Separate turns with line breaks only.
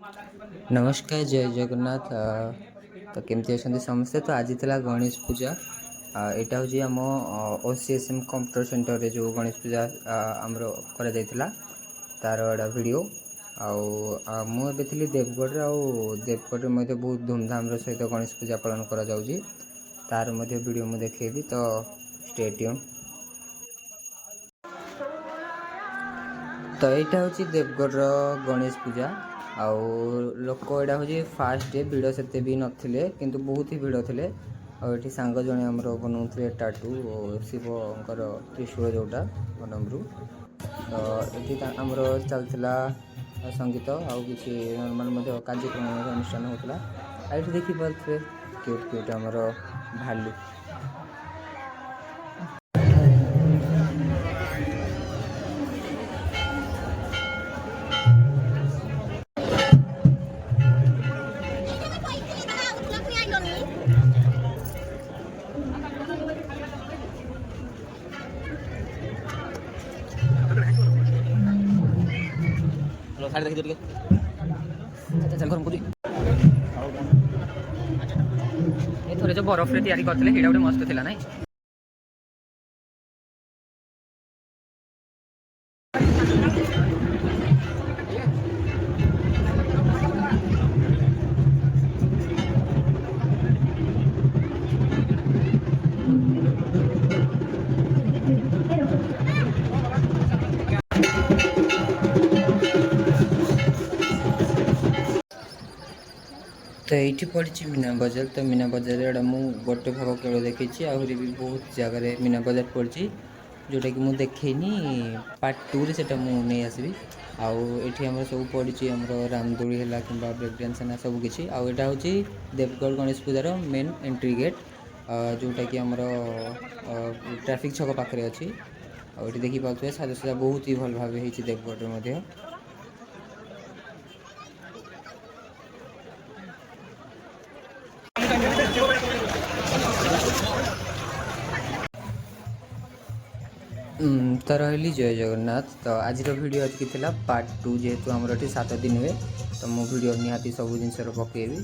नमस्कार जय जगन्नाथ तो केमती अच्छा समस्ते। तो आज था गणेश पूजा। यहाँ हूँ आम OCSM कंप्यूटर सेंटर रे जो गणेश पूजा आमर करा तार एटा वीडियो मुझे थी देवगढ़ देवगढ़ में बहुत धूमधाम सहित गणेश पूजा पालन करा जाउची। तार वीडियो मुझे देखेबी तो स्टे ट्यून। तो यहाँ हूँ देवगढ़ गणेश पूजा आउ लोक यहाँ हूँ फास्ट डे भिड़ से भी नथिले किंतु बहुत ही भिड़ थे। आठी सांग जड़े आम बनाऊे टाटू शिवकर त्रिशूल जोटा बनमरू। तो ये आमर चलता संगीत आउ कि नर्माल कार्यक्रम अनुष्ठान होता। ये देखिपे क्यूट क्यूट आमर भालू। साड़ी देखी चल गरम करी थोड़े जो बरफ रे तैयारी करते हैं गोटे मस्त थिला नहीं। तो ये पड़ी मीना बजार। तो मीना बजार एटा मुझे गोटे भाग केवल देखी आहरी भी बहुत जगह मीना बजार पड़ी जोटा कि मुझे देखनी पार्ट 2 रे सेटा मु नहीं आसबी। आउठी आम सब पड़ी आम रामदोली है कि ब्रेक डांस है सब किसी। आटा हूँ देवगढ़ गणेश पूजार मेन एंट्री गेट जोटा कि आमर ट्रैफिक छक पाखे अच्छी। आठी देखिपे साजसजा बहुत ही भल भाव देवगढ़। तो रही जय जगन्नाथ। तो आज वीडियो आज पार्ट 2 जेहेतु आमर 7 दिन हुए तो मो वीडियो निहाती सब जिन पकेबी।